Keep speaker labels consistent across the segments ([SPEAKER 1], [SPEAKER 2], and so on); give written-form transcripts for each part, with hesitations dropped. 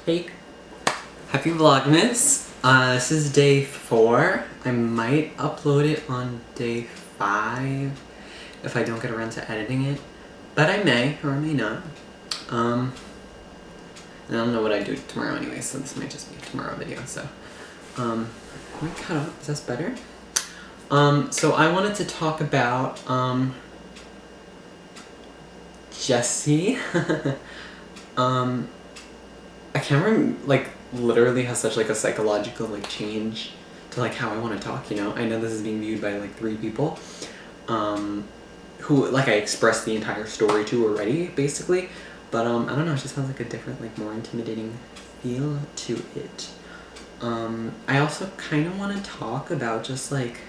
[SPEAKER 1] Hey, happy Vlogmas. This is day 4. I might upload it on day 5 if I don't get around to editing it, but I may or I may not. I don't know what I do tomorrow anyway, so this might just be a tomorrow video. So, let me cut up. Is that better? So I wanted to talk about Jesse. I can't remember, like, literally has such like a psychological like change to like how I want to talk, you know? I know this is being viewed by like 3 people who like I expressed the entire story to already, basically, but I don't know, it just has like a different, like, more intimidating feel to it. I also kind of want to talk about just like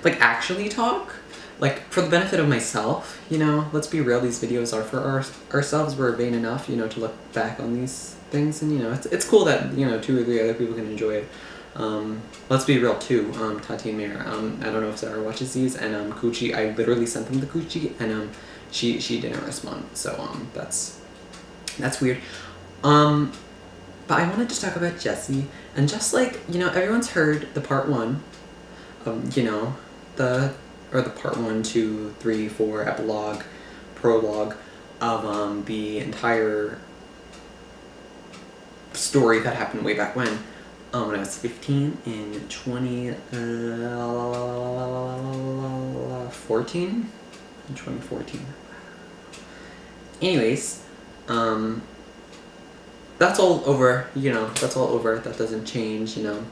[SPEAKER 1] actually talk, like, for the benefit of myself, you know? Let's be real, these videos are for ourselves. We're vain enough, you know, to look back on these things, and, you know, it's cool that, you know, 2 or 3 other people can enjoy it. Let's be real too, Tati and Mira, I don't know if Sarah watches these, and Coochie, I literally sent them the Coochie, and she didn't respond, so that's weird. But I want to just talk about Jesse, and just like, you know, everyone's heard the part 1 of, you know, the part 1, 2, 3, 4 epilogue, prologue of the entire story that happened way back when I was 15 in 2014. Anyways, that's all over, you know, that's all over. That doesn't change, you know.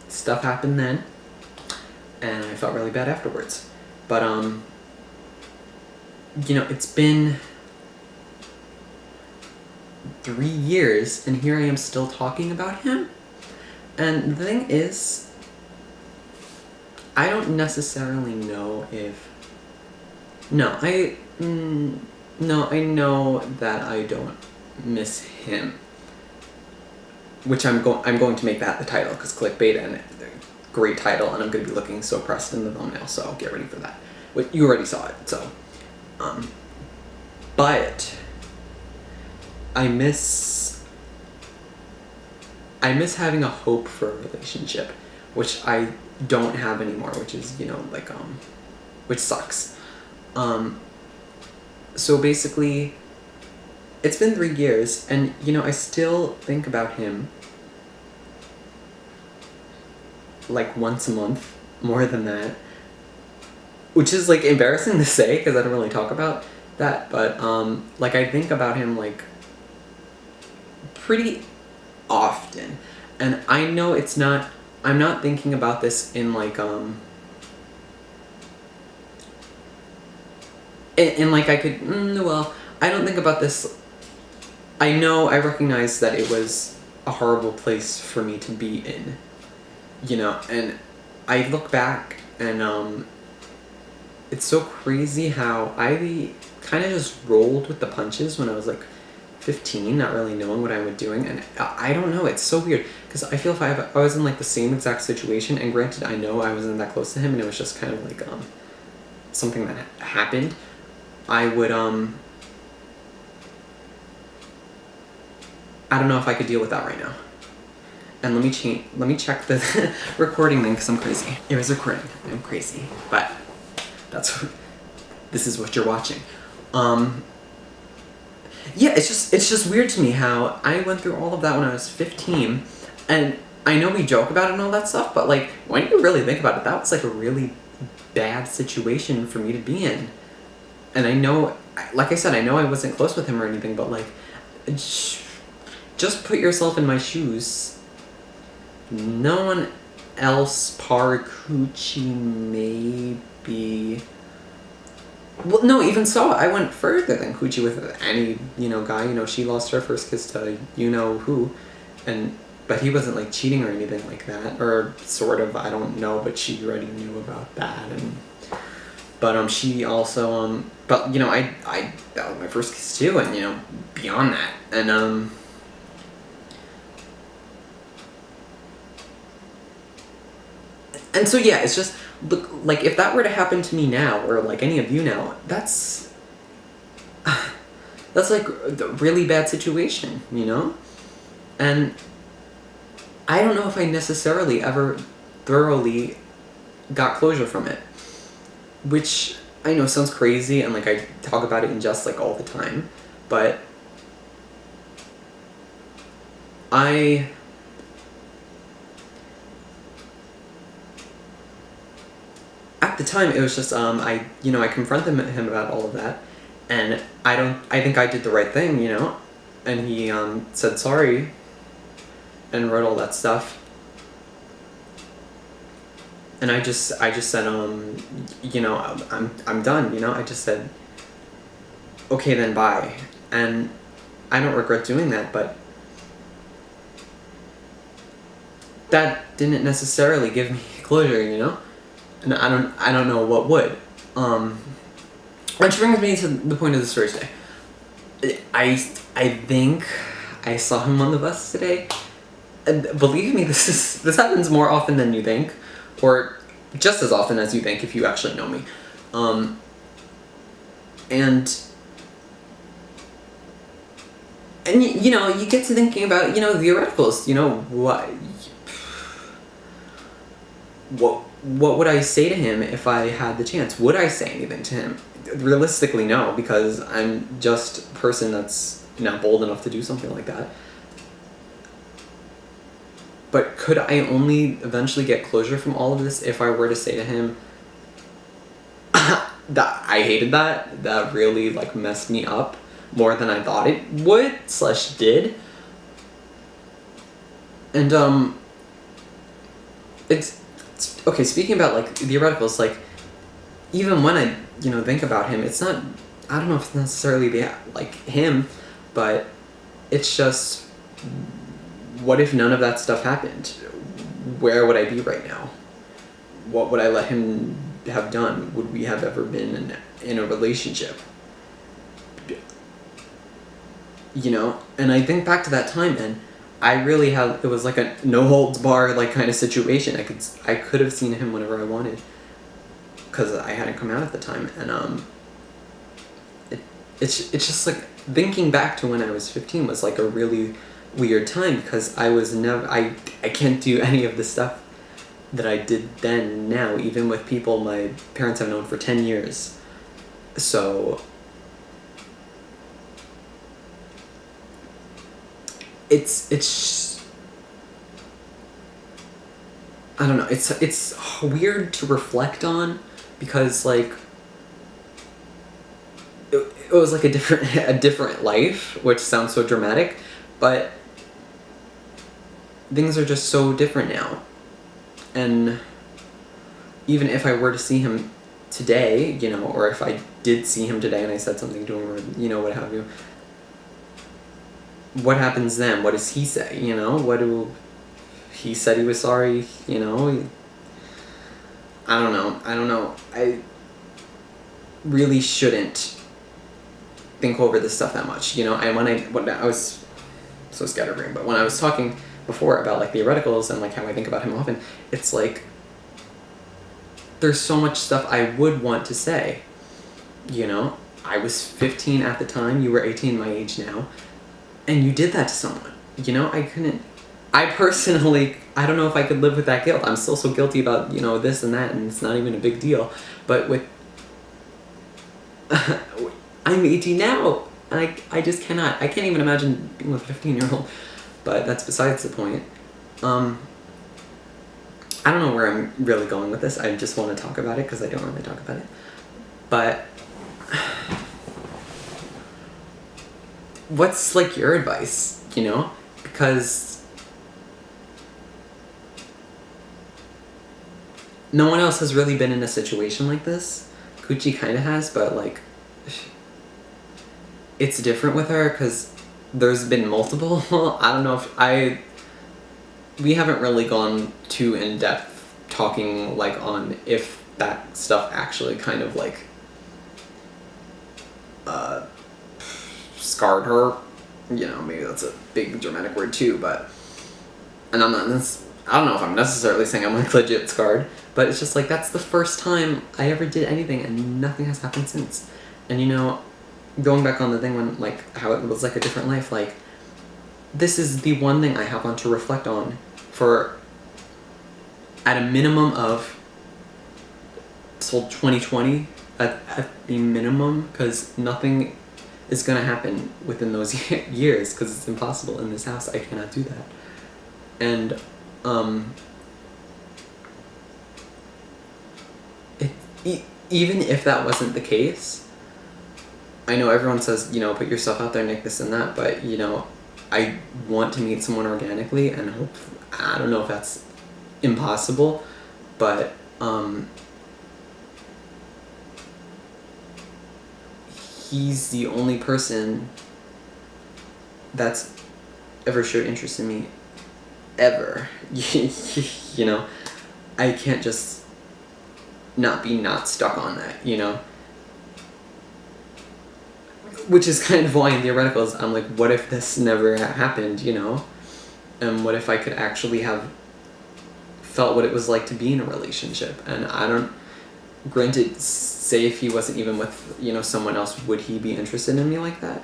[SPEAKER 1] Stuff happened then, and I felt really bad afterwards. But, you know, it's been 3 years, and here I am still talking about him. And the thing is, I don't necessarily know if... I know that I don't miss him. Which I'm going to make that the title, because clickbait, and great title, and I'm going to be looking so pressed in the thumbnail, so get ready for that. You already saw it, so. But I miss having a hope for a relationship, which I don't have anymore, which is, you know, like, which sucks. So basically, it's been 3 years, and, you know, I still think about him like once a month, more than that, which is like embarrassing to say because I don't really talk about that, but like, I think about him like pretty often, and I know it's not, I'm not thinking about this in like in like I could, well, I don't think about this. I know, I recognize that it was a horrible place for me to be in, you know, and I look back and it's so crazy how I kind of just rolled with the punches when I was like 15, not really knowing what I was doing, and I don't know, it's so weird, because I feel if I was in like the same exact situation, and granted I know I wasn't that close to him and it was just kind of like something that happened, I would I don't know if I could deal with that right now. And let me check the recording thing, because I'm crazy. It was recording. I'm crazy, but this is what you're watching. Yeah, it's just weird to me how I went through all of that when I was 15, and I know we joke about it and all that stuff, but like, when you really think about it, that was like a really bad situation for me to be in. And I know, like I said, I know I wasn't close with him or anything, but like, just put yourself in my shoes. No one else par Coochie maybe. Well, no, even so, I went further than Coochie with any, you know, guy. You know, she lost her first kiss to you know who, but he wasn't like cheating or anything like that, or sort of, I don't know, but she already knew about that, but she also but you know, that was my first kiss too, and, you know, beyond that, and so yeah, it's just, look, like, if that were to happen to me now, or like any of you now, that's like a really bad situation, you know? And I don't know if I necessarily ever thoroughly got closure from it. Which I know sounds crazy, and like I talk about it in jest like all the time, but at the time it was just I confronted him about all of that, and I think I did the right thing, and he said sorry and wrote all that stuff. And I just said, I'm done, I just said, okay then, bye. And I don't regret doing that, but that didn't necessarily give me closure, and I don't know what would. Which brings me to the point of the story today. I think I saw him on the bus today. And believe me, this happens more often than you think, or just as often as you think if you actually know me. And you get to thinking about, theoreticals, what would I say to him if I had the chance? Would I say anything to him? Realistically, no, because I'm just a person that's not bold enough to do something like that. But could I only eventually get closure from all of this if I were to say to him, that I hated that? That really, messed me up more than I thought it would / did. And, it's okay, speaking about, theoreticals, even when I, think about him, it's not, I don't know if it's necessarily him, but it's just, what if none of that stuff happened? Where would I be right now? What would I let him have done? Would we have ever been in a relationship? And I think back to that time, and I really it was like a no holds barred kind of situation. I could have seen him whenever I wanted, because I hadn't come out at the time, and it's just thinking back to when I was 15 was a really weird time, because I was never, I can't do any of the stuff that I did then now, even with people my parents have known for 10 years. So it's I don't know, it's weird to reflect on, because it was a different life, which sounds so dramatic, but things are just so different now. And even if I were to see him today, or if I did see him today and I said something to him, or what have you, what happens then? What does he say? He said he was sorry, I don't know. I really shouldn't think over this stuff that much, and when I was so scatterbrained, but when I was talking before about theoreticals and how I think about him often, it's there's so much stuff I would want to say. I was 15 at the time, you were 18 my age now, and you did that to someone. I personally, I don't know if I could live with that guilt. I'm still so guilty about, this and that, and it's not even a big deal. But I'm 18 now, and I just cannot. I can't even imagine being with a 15-year-old, but that's besides the point. I don't know where I'm really going with this. I just want to talk about it because I don't really talk about it. But what's your advice, because no one else has really been in a situation like this. Gucci kind of has, but it's different with her because there's been multiple. I don't know if we haven't really gone too in depth talking on if that stuff actually kind of scarred her. Maybe that's a big dramatic word too, but, and I don't know if I'm necessarily saying I'm legit scarred, but it's just that's the first time I ever did anything and nothing has happened since. And going back on the thing when how it was a different life, this is the one thing I have on to reflect on for at a minimum of till 2020 at the minimum, because nothing is gonna happen within those years, because it's impossible in this house. I cannot do that. And even if that wasn't the case, I know everyone says, you know, put yourself out there, Nick, this and that, but, you know, I want to meet someone organically, and hope, I don't know if that's impossible, but he's the only person that's ever showed interest in me, ever. You know, I can't just not stuck on that, you know? Which is kind of why in Theoreticals I'm like, what if this never happened, you know? And what if I could actually have felt what it was like to be in a relationship? And I don't, granted, say if he wasn't even with, you know, someone else, would he be interested in me like that?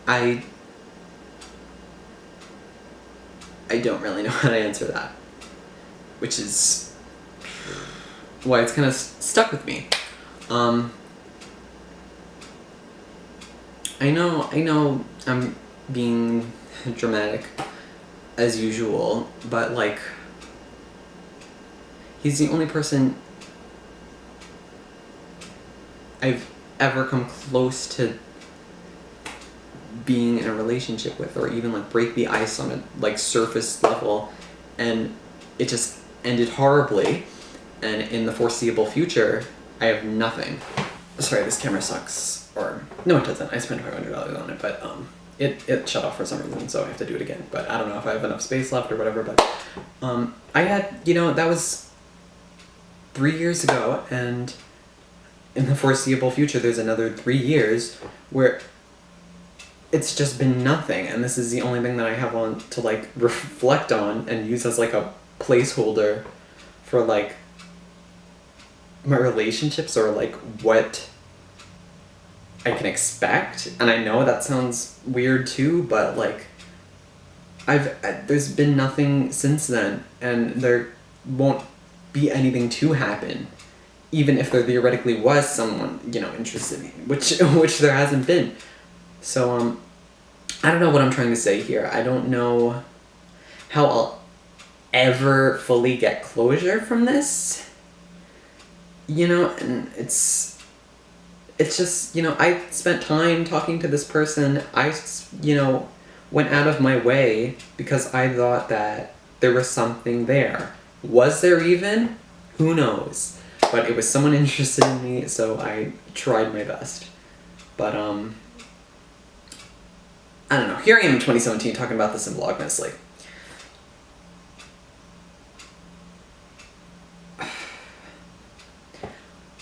[SPEAKER 1] I don't really know how to answer that, which is why it's kind of stuck with me. I know I'm being dramatic as usual, but like, he's the only person I've ever come close to being in a relationship with, or even like break the ice on a like surface level, and it just ended horribly. And in the foreseeable future, I have nothing. Sorry, this camera sucks. Or no, it doesn't. I spent $500 on it, but it shut off for some reason, so I have to do it again. But I don't know if I have enough space left or whatever. But I had, you know, that was 3 years ago, and in the foreseeable future, there's another 3 years where it's just been nothing, and this is the only thing that I have on to like reflect on and use as like a placeholder for like my relationships, or like what I can expect. And I know that sounds weird too, but like there's been nothing since then, and there won't be anything to happen, even if there theoretically was someone, you know, interested in me, which there hasn't been. So I don't know what I'm trying to say here. I don't know how I'll ever fully get closure from this, you know. And it's just, you know, I spent time talking to this person. I, you know, went out of my way because I thought that there was something there. Was there even? Who knows? But it was someone interested in me, so I tried my best. But I don't know. Here I am in 2017 talking about this in Vlogmas, like,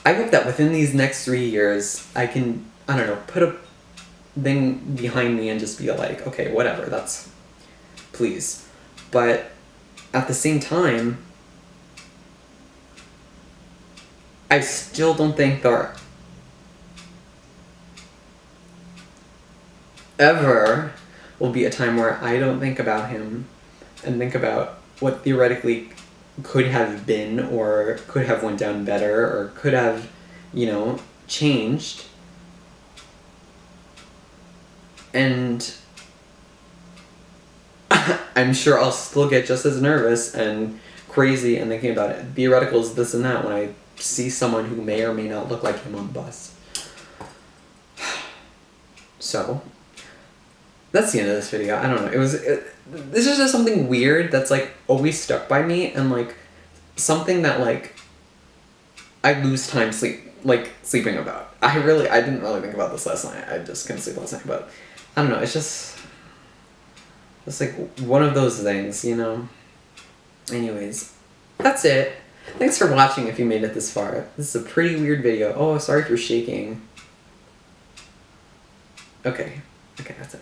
[SPEAKER 1] I hope that within these next 3 years, I can, I don't know, put a thing behind me and just be like, okay, whatever, that's, please. But at the same time, I still don't think there ever will be a time where I don't think about him and think about what theoretically could have been, or could have went down better, or could have, you know, changed. And I'm sure I'll still get just as nervous and crazy and thinking about it, theoreticals, this and that, when I see someone who may or may not look like him on the bus. So that's the end of this video. I don't know. This is just something weird that's like always stuck by me, and like something that like I lose time sleeping about. I didn't really think about this last night. I just couldn't sleep last night, but I don't know. It's just like one of those things, you know. Anyways, that's it. Thanks for watching if you made it this far. This is a pretty weird video. Oh, sorry for shaking. Okay, that's it.